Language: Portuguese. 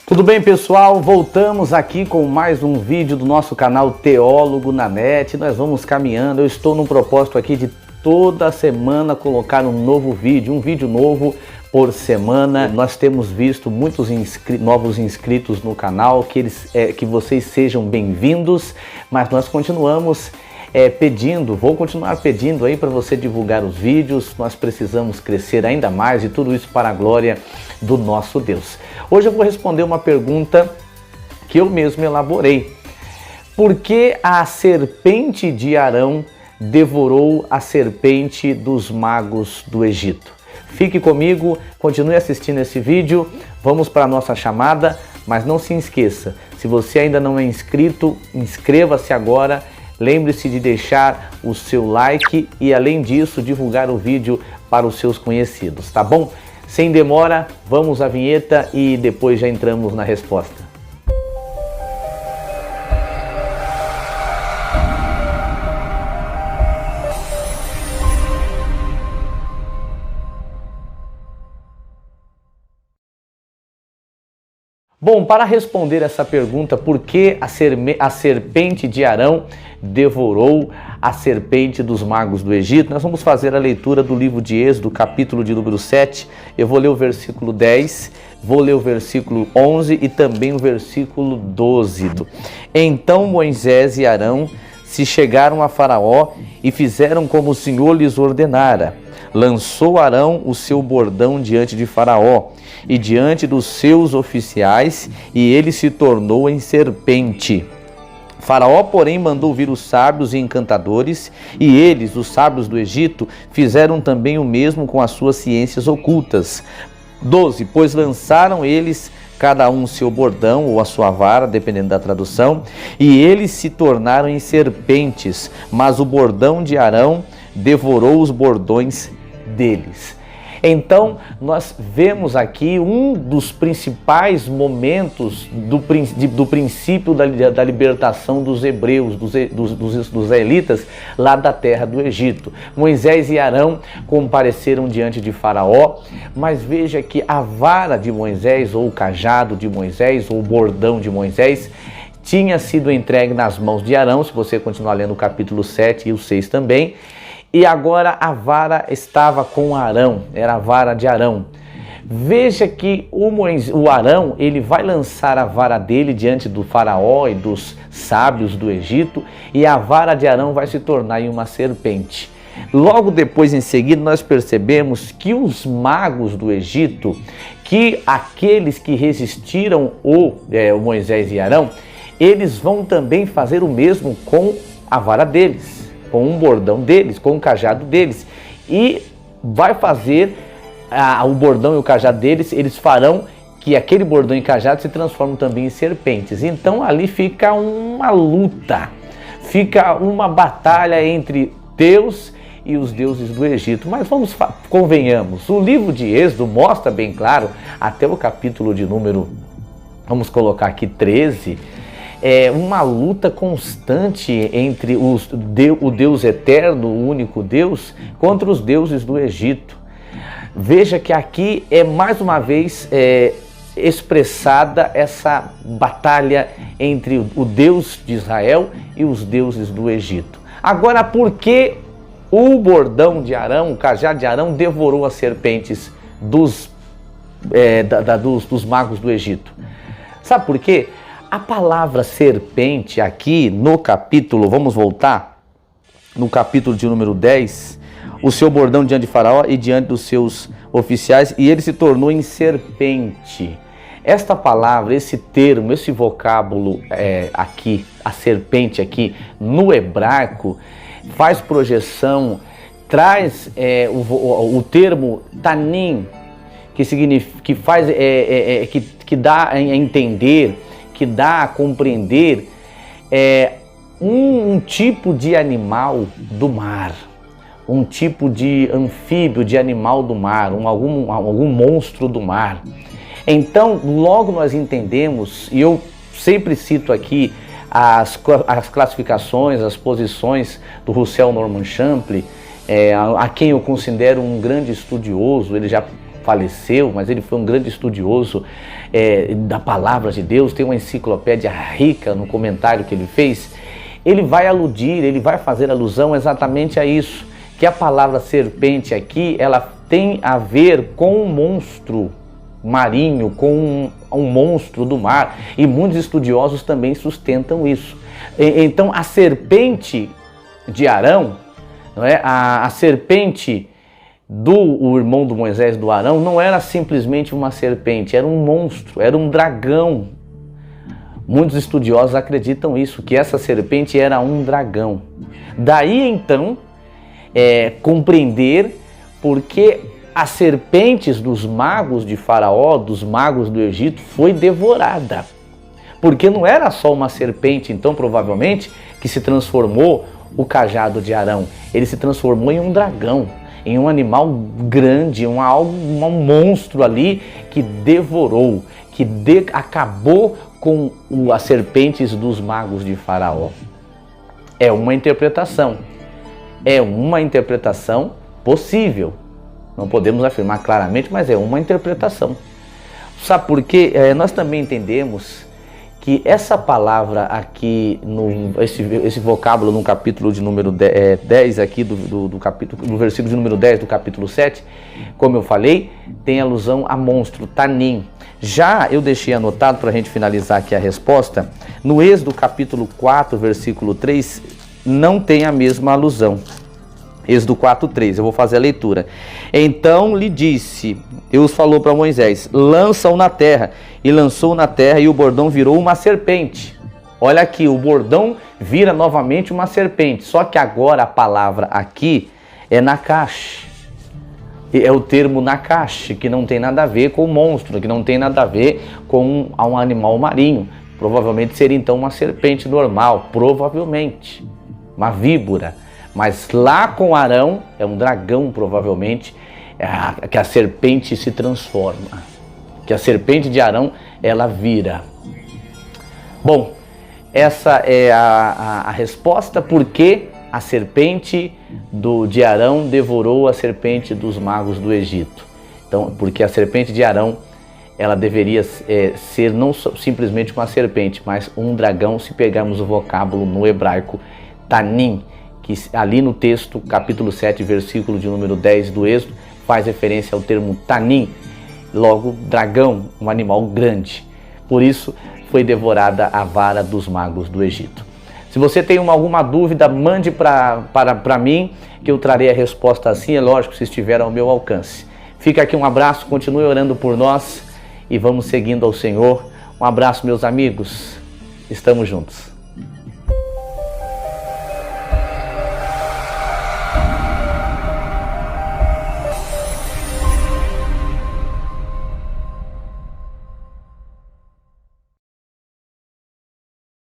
Tudo bem, pessoal? Voltamos aqui com mais um vídeo do nosso canal Teólogo na Net. Nós vamos caminhando. Eu estou num propósito aqui de toda semana colocar um novo vídeo, um vídeo novo por semana. Nós temos visto muitos novos inscritos no canal, que vocês sejam bem-vindos, mas nós continuamos vou continuar pedindo aí para você divulgar os vídeos. Nós precisamos crescer ainda mais e tudo isso para a glória do nosso Deus. Hoje eu vou responder uma pergunta que eu mesmo elaborei. Por que a serpente de Arão devorou a serpente dos magos do Egito? Fique comigo, continue assistindo esse vídeo, vamos para a nossa chamada, mas não se esqueça, se você ainda não é inscrito, inscreva-se agora. Lembre-se de deixar o seu like e, além disso, divulgar o vídeo para os seus conhecidos, tá bom? Sem demora, vamos à vinheta e depois já entramos na resposta. Bom, para responder essa pergunta, por que a serpente de Arão devorou a serpente dos magos do Egito, nós vamos fazer a leitura do livro de Êxodo, capítulo de número 7. Eu vou ler o versículo 10, vou ler o versículo 11 e também o versículo 12. Então Moisés e Arão se chegaram a Faraó e fizeram como o Senhor lhes ordenara. Lançou Arão o seu bordão diante de Faraó e diante dos seus oficiais, e ele se tornou em serpente. Faraó, porém, mandou vir os sábios e encantadores, e eles, os sábios do Egito, fizeram também o mesmo com as suas ciências ocultas. 12. Pois lançaram eles cada um seu bordão ou a sua vara, dependendo da tradução, e eles se tornaram em serpentes, mas o bordão de Arão devorou os bordões deles. Então, nós vemos aqui um dos principais momentos do princípio da libertação dos hebreus, dos israelitas, lá da terra do Egito. Moisés e Arão compareceram diante de Faraó, mas veja que a vara de Moisés, ou o cajado de Moisés, ou o bordão de Moisés, tinha sido entregue nas mãos de Arão, se você continuar lendo o capítulo 7 e o 6 também, e agora a vara estava com Arão, era a vara de Arão. Veja que o Arão, ele vai lançar a vara dele diante do faraó e dos sábios do Egito, e a vara de Arão vai se tornar em uma serpente. Logo depois, em seguida, nós percebemos que os magos do Egito, que aqueles que resistiram o Moisés e Arão, eles vão também fazer o mesmo com a vara deles, com um bordão deles, com o cajado deles, e vai fazer o bordão e o cajado deles, eles farão que aquele bordão e cajado se transformem também em serpentes. Então ali fica uma luta, fica uma batalha entre Deus e os deuses do Egito. Mas convenhamos, o livro de Êxodo mostra bem claro, até o capítulo de número, vamos colocar aqui 13, uma luta constante entre o Deus eterno, o único Deus, contra os deuses do Egito. Veja que aqui é mais uma vez expressada essa batalha entre o Deus de Israel e os deuses do Egito. Agora, por que o bordão de Arão, o cajado de Arão, devorou as serpentes dos magos do Egito? Sabe por quê? A palavra serpente aqui no capítulo, vamos voltar, no capítulo de número 10, o seu bordão diante de Faraó e diante dos seus oficiais, e ele se tornou em serpente. Esta palavra, esse termo, esse vocábulo aqui, a serpente aqui, no hebraico, faz projeção, traz o termo tanim, que significa, que dá a entender, que dá a compreender um tipo de animal do mar, um tipo de anfíbio, de animal do mar, algum monstro do mar. Então, logo nós entendemos, e eu sempre cito aqui as classificações, as posições do Russell Norman Champlin, a quem eu considero um grande estudioso. Ele já faleceu, mas ele foi um grande estudioso da palavra de Deus, tem uma enciclopédia rica no comentário que ele fez, ele vai aludir, ele vai fazer alusão exatamente a isso, que a palavra serpente aqui, ela tem a ver com um monstro marinho, com um monstro do mar, e muitos estudiosos também sustentam isso. Então a serpente de Arão, não é? A serpente do irmão do Moisés, do Arão, não era simplesmente uma serpente, era um monstro, era um dragão. Muitos estudiosos acreditam isso, que essa serpente era um dragão. Daí então, compreender porque as serpentes dos magos de Faraó, dos magos do Egito, foi devorada. Porque não era só uma serpente, então, provavelmente, que se transformou o cajado de Arão. Ele se transformou em um dragão, em um animal grande, um monstro ali que devorou, que acabou com as serpentes dos magos de Faraó. É uma interpretação possível. Não podemos afirmar claramente, mas é uma interpretação. Sabe por quê? Nós também entendemos que essa palavra aqui, esse vocábulo no capítulo de número 10 aqui do capítulo, no versículo de número 10 do capítulo 7, como eu falei, tem alusão a monstro, tanim. Já eu deixei anotado para a gente finalizar aqui a resposta, no Êxodo capítulo 4, versículo 3, não tem a mesma alusão. Êxodo 4:3, eu vou fazer a leitura. Então lhe disse, Deus falou para Moisés, lança-o na terra. E lançou na terra e o bordão virou uma serpente. Olha aqui, o bordão vira novamente uma serpente. Só que agora a palavra aqui é Nakash. É o termo Nakash, que não tem nada a ver com o monstro, que não tem nada a ver com um animal marinho. Provavelmente seria então uma serpente normal, provavelmente, uma víbora. Mas lá com Arão, é um dragão provavelmente, que a serpente se transforma. Que a serpente de Arão, ela vira. Bom, essa é a resposta porque a serpente de Arão devorou a serpente dos magos do Egito. Então, porque a serpente de Arão, ela deveria ser não simplesmente uma serpente, mas um dragão, se pegarmos o vocábulo no hebraico, tanim, que ali no texto, capítulo 7, versículo de número 10 do Êxodo, faz referência ao termo tanim, logo dragão, um animal grande. Por isso foi devorada a vara dos magos do Egito. Se você tem alguma dúvida, mande para mim, que eu trarei a resposta assim, é lógico, se estiver ao meu alcance. Fica aqui um abraço, continue orando por nós e vamos seguindo ao Senhor. Um abraço, meus amigos, estamos juntos.